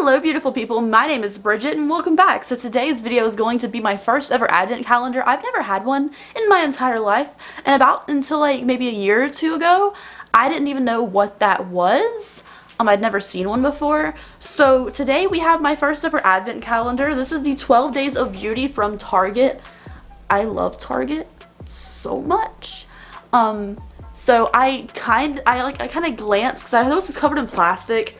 Hello beautiful people, my name is Bridget and welcome back. So today's video is going to be my first ever advent calendar. I've never had one in my entire life, and about until like maybe a year or two ago, I didn't even know what that was. I'd never seen one before. So today we have my first ever advent calendar. This is the 12 Days of Beauty from Target. I love Target so much. So I kind of glanced because I thought this was covered in plastic,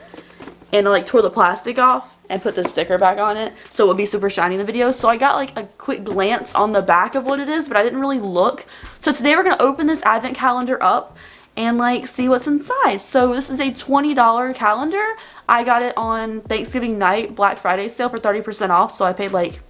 and I like tore the plastic off and put the sticker back on it so it would be super shiny in the video. So I got like a quick glance on the back of what it is, but I didn't really look. So today we're gonna open this advent calendar up and like see what's inside. So this is a $20 calendar. I got it on Thanksgiving night Black Friday sale for 30% off, so I paid like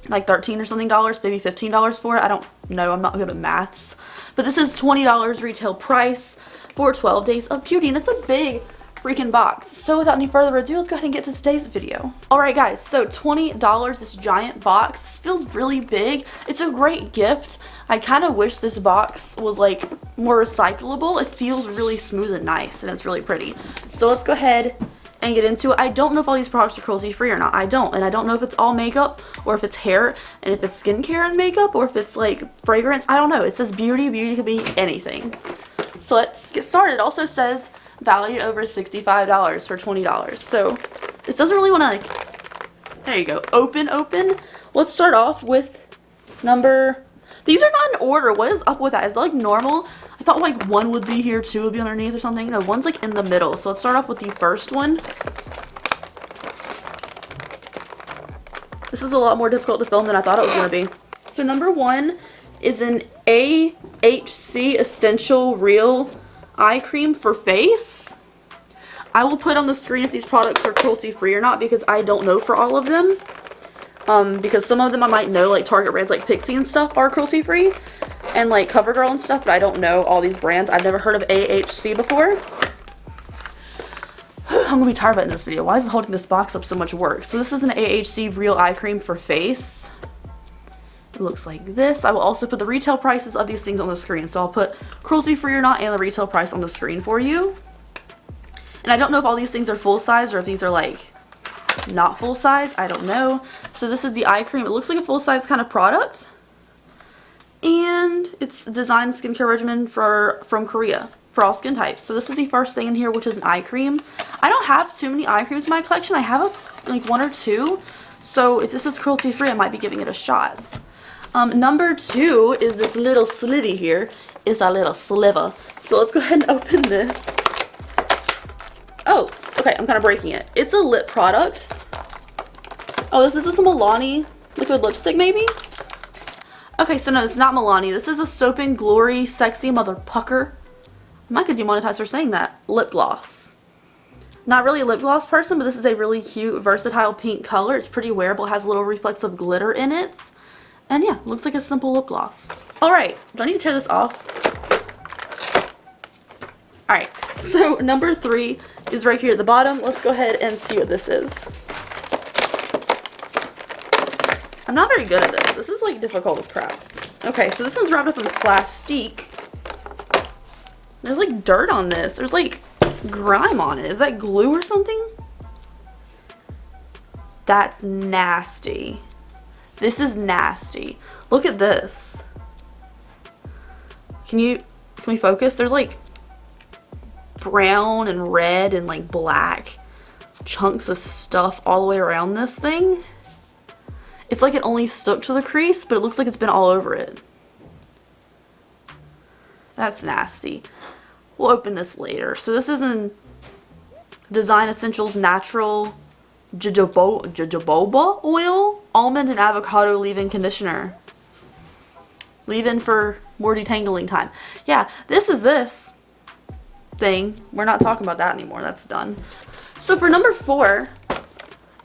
$13 or something, maybe $15 for it. I don't know, I'm not good at maths. But this is $20 retail price for 12 Days of Beauty, and it's a big freaking box. So without any further ado, let's go ahead and get to today's video. Alright guys, so $20, this giant box. This feels really big. It's a great gift. I kind of wish this box was like more recyclable. It feels really smooth and nice, and it's really pretty. So let's go ahead and get into it. I don't know if all these products are cruelty free or not. I don't, and I don't know if it's all makeup or if it's hair, and if it's skincare and makeup, or if it's like fragrance. I don't know. It says beauty. Beauty could be anything. So let's get started. It also says valued over $65 for $20. So this doesn't really want to like, there you go, open. Let's start off with number, these are not in order. What is up with that? Is that like normal? I thought like one would be here, two would be underneath or something. No, one's like in the middle. So let's start off with the first one. This is a lot more difficult to film than I thought it was going to be. So number one is an AHC Essential Real Eye Cream for face. I will put on the screen if these products are cruelty free or not, because I don't know for all of them. Because some of them I might know, like Target brands like Pixie and stuff are cruelty free, and like CoverGirl and stuff, but I don't know all these brands. I've never heard of AHC before. I'm gonna be tired about this video. Why is holding this box up so much work? So this is an AHC Real Eye Cream for face. It looks like this. I will also put the retail prices of these things on the screen. So I'll put cruelty free or not and the retail price on the screen for you. And I don't know if all these things are full size or if these are like not full size. I don't know. So this is the eye cream. It looks like a full size kind of product. And it's designed skincare regimen from Korea for all skin types. So this is the first thing in here, which is an eye cream. I don't have too many eye creams in my collection. I have like one or two. So if this is cruelty free, I might be giving it a shot. Number two is this little slivy here. It's a little sliver. So let's go ahead and open this. Oh, okay, I'm kind of breaking it. It's a lip product. Oh, this is a Milani liquid lipstick maybe? Okay, so no, it's not Milani. This is a Soap and Glory Sexy Mother Pucker. I might get demonetized for saying that. Lip gloss. Not really a lip gloss person, but this is a really cute, versatile pink color. It's pretty wearable. It has a little reflective glitter in it. And yeah, looks like a simple lip gloss. Alright, do I need to tear this off? Alright, so number three is right here at the bottom. Let's go ahead and see what this is. I'm not very good at this. This is like difficult as crap. Okay, so this one's wrapped up in plastic. There's like dirt on this. There's like grime on it. Is that glue or something? That's nasty. This is nasty. Look at this. Can we focus? There's like brown and red and like black chunks of stuff all the way around this thing. It's like it only stuck to the crease, but it looks like it's been all over it. That's nasty. We'll open this later. So this is in Design Essentials Natural jojoba oil, almond and avocado leave-in conditioner. Leave-in for more detangling time. Yeah, this is this thing. We're not talking about that anymore. That's done. So for number four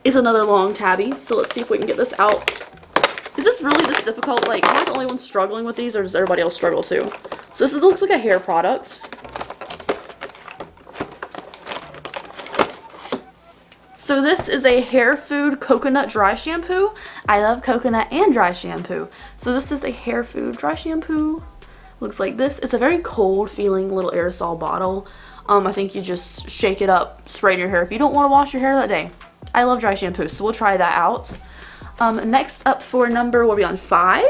is another long tabby. So let's see if we can get this out. Is this really this difficult? Like, am I the only one struggling with these, or does everybody else struggle too? So this looks like a hair product. So this is a Hair Food Coconut Dry Shampoo. I love coconut and dry shampoo. So this is a Hair Food Dry Shampoo. Looks like this. It's a very cold feeling little aerosol bottle. I think you just shake it up, spray in your hair if you don't want to wash your hair that day. I love dry shampoo, so we'll try that out. Next up for number, what are we on, 5?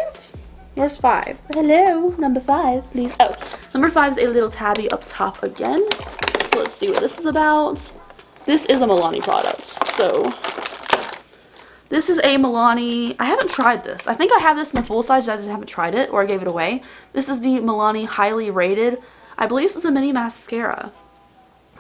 Where's 5? Hello, number 5, please. Oh, number 5 is a little tabby up top again. So let's see what this is about. This is a Milani product. So this is a Milani, I haven't tried this. I think I have this in the full size, I just haven't tried it, or I gave it away. This is the Milani Highly Rated. I believe this is a mini mascara.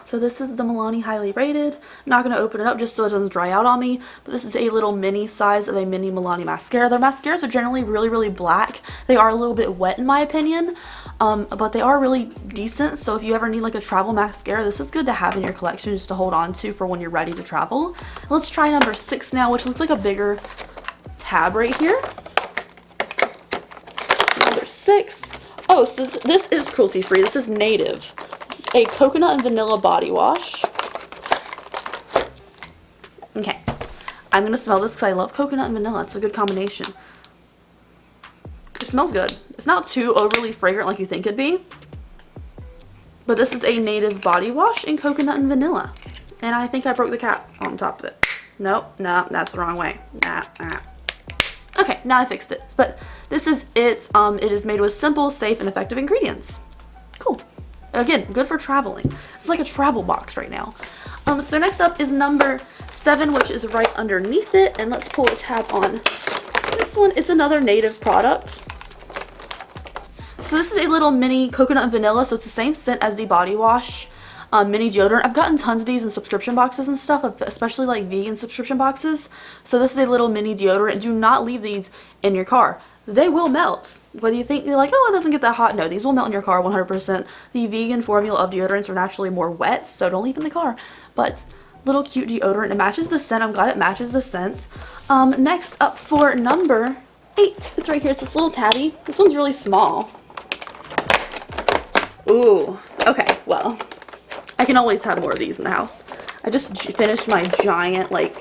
So this is the Milani Highly Rated. I'm not going to open it up just so it doesn't dry out on me. But this is a little mini size of a mini Milani mascara. Their mascaras are generally really, really black. They are a little bit wet in my opinion. But they are really decent. So if you ever need like a travel mascara, this is good to have in your collection just to hold on to for when you're ready to travel. Let's try number 6 now, which looks like a bigger tab right here. Number 6. Oh, so this is cruelty-free. This is native. A coconut and vanilla body wash. Okay, I'm gonna smell this because I love coconut and vanilla. It's a good combination. It smells good. It's not too overly fragrant like you think it'd be, but this is a native body wash in coconut and vanilla, and I think I broke the cap on top of it. Nope, no, that's the wrong way. Okay, now I fixed it. But this is it. It is made with simple, safe, and effective ingredients. Cool. Again, good for traveling. It's like a travel box right now. So next up is number 7, which is right underneath it. And let's pull a tab on this one. It's another native product. So this is a little mini coconut and vanilla. So it's the same scent as the body wash mini deodorant. I've gotten tons of these in subscription boxes and stuff, especially like vegan subscription boxes. So this is a little mini deodorant. Do not leave these in your car. They will melt. Whether you think you're like, oh, it doesn't get that hot. No, these will melt in your car 100%. The vegan formula of deodorants are naturally more wet, so don't leave in the car. But little cute deodorant. It matches the scent. I'm glad it matches the scent. Next up for number 8. It's right here. It's this little tabby. This one's really small. Ooh. Okay, well, I can always have more of these in the house. I just finished my giant, like,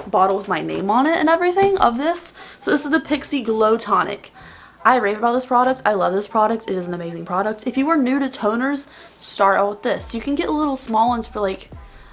bottle with my name on it and everything of this. So this is the Pixie Glow Tonic. I rave about this product. I love this product. It is an amazing product. If you are new to toners, start out with this. You can get little small ones for like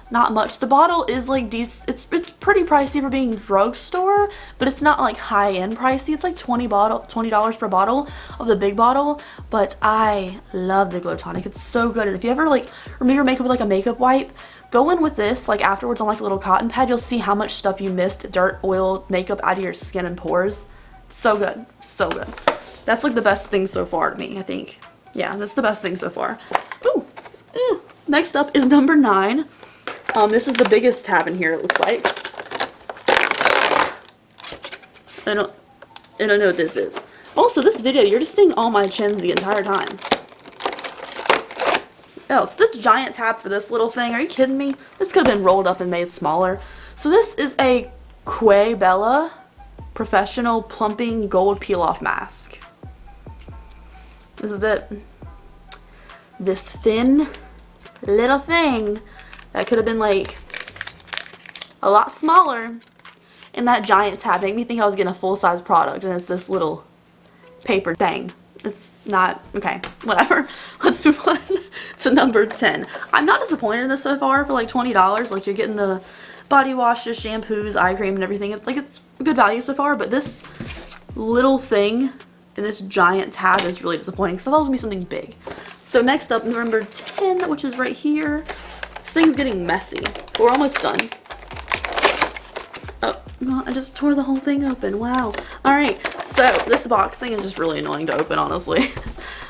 not much. The bottle is like it's pretty pricey for being drugstore, but it's not like high-end pricey. It's like $20 per bottle of the big bottle, but I love the Glow Tonic. It's so good. And if you ever like remove your makeup with like a makeup wipe, go in with this like afterwards on like a little cotton pad. You'll see how much stuff you missed, dirt, oil, makeup out of your skin and pores. It's so good. So good. That's like the best thing so far to me, I think. Yeah, that's the best thing so far. Ooh. Ooh. Next up is number 9. This is the biggest tab in here, it looks like. I don't know what this is. Also, this video, you're just seeing all my chins the entire time. Oh, it's this giant tab for this little thing. Are you kidding me? This could have been rolled up and made smaller. So this is a Quay Bella Professional Plumping Gold Peel-Off Mask. This is it. This thin little thing that could have been like a lot smaller. And that giant tab made me think I was getting a full-size product, and it's this little paper thing. It's not, okay, whatever. Let's move on to number 10. I'm not disappointed in this so far for like $20. Like, you're getting the body washes, shampoos, eye cream, and everything. It's like, it's good value so far, but this little thing in this giant tab is really disappointing, because I thought it was going to be something big. So next up, number 10, which is right here. This thing's getting messy. We're almost done. Oh, well, I just tore the whole thing open. Wow. Alright, so this box thing is just really annoying to open, honestly.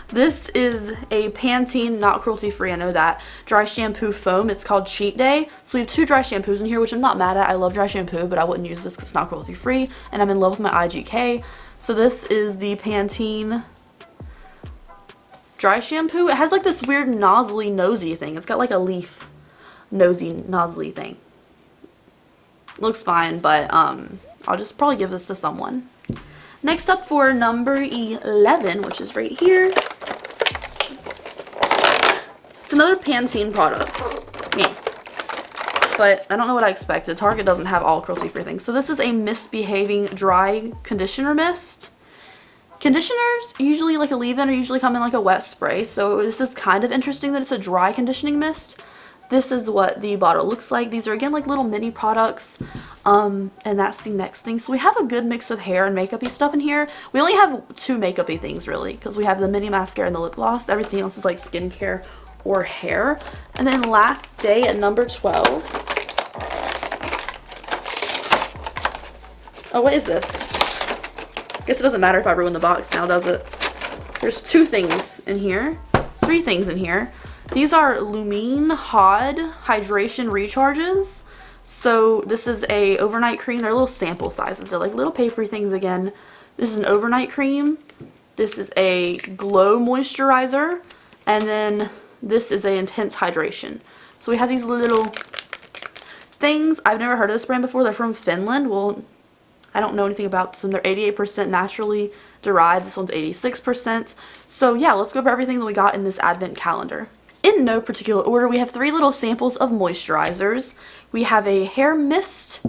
This is a Pantene, not cruelty-free, I know that, dry shampoo foam. It's called Cheat Day. So we have 2 dry shampoos in here, which I'm not mad at. I love dry shampoo, but I wouldn't use this because it's not cruelty-free, and I'm in love with my IGK. So this is the Pantene dry shampoo. It has like this weird nozzly nosy thing. It's got like a leaf nosy nozzly thing. Looks fine, but I'll just probably give this to someone. Next up for number 11, which is right here. It's another Pantene product. Yeah. But I don't know what I expected. Target doesn't have all cruelty-free things. So this is a misbehaving dry conditioner mist. Conditioners, usually like a leave-in, or usually come in like a wet spray. So this is kind of interesting that it's a dry conditioning mist. this is what the bottle looks like. These are again like little mini products. And that's the next thing. So we have a good mix of hair and makeup-y stuff in here. We only have 2 makeup-y things really, because we have the mini mascara and the lip gloss. Everything else is like skincare or hair. And then last day at number 12. Oh, what is this? I guess it doesn't matter if I ruin the box now, does it? There's 2 things in here. 3 things in here. These are Lumine Hod Hydration Recharges. So this is a overnight cream. They're little sample sizes. They're like little papery things again. This is an overnight cream. This is a glow moisturizer. And then this is a intense hydration. So we have these little things. I've never heard of this brand before. They're from Finland. Well, I don't know anything about them. They're 88% naturally derived. This one's 86%. So yeah, let's go over everything that we got in this advent calendar. In no particular order, we have 3 little samples of moisturizers. We have a hair mist,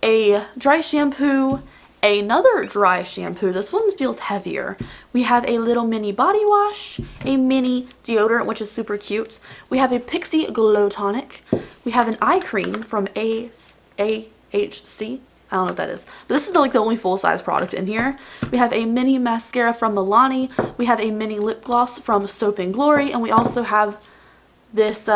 a dry shampoo, another dry shampoo. This one feels heavier. We have a little mini body wash, a mini deodorant, which is super cute. We have a Pixie Glow Tonic. We have an eye cream from AHC. I don't know what that is. But this is like the only full-size product in here. We have a mini mascara from Milani. We have a mini lip gloss from Soap & Glory. And we also have this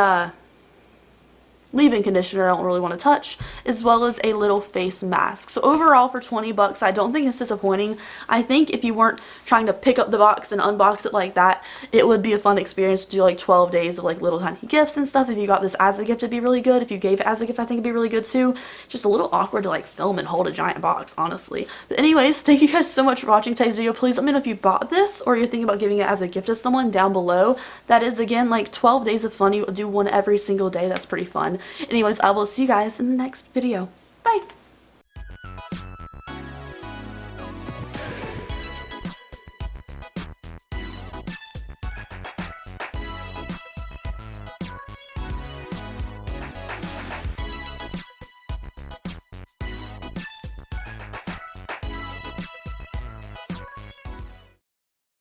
leave-in conditioner I don't really want to touch, as well as a little face mask. So overall for 20 bucks, I don't think it's disappointing. I think if you weren't trying to pick up the box and unbox it like that, it would be a fun experience to do like 12 days of like little tiny gifts and stuff. If you got this as a gift, it'd be really good. If you gave it as a gift, I think it'd be really good too. Just a little awkward to like film and hold a giant box, honestly. But anyways, thank you guys so much for watching today's video. Please let me know if you bought this or you're thinking about giving it as a gift to someone down below. That is again like 12 days of fun. You do one every single day. That's pretty fun. Anyways, I will see you guys in the next video. Bye!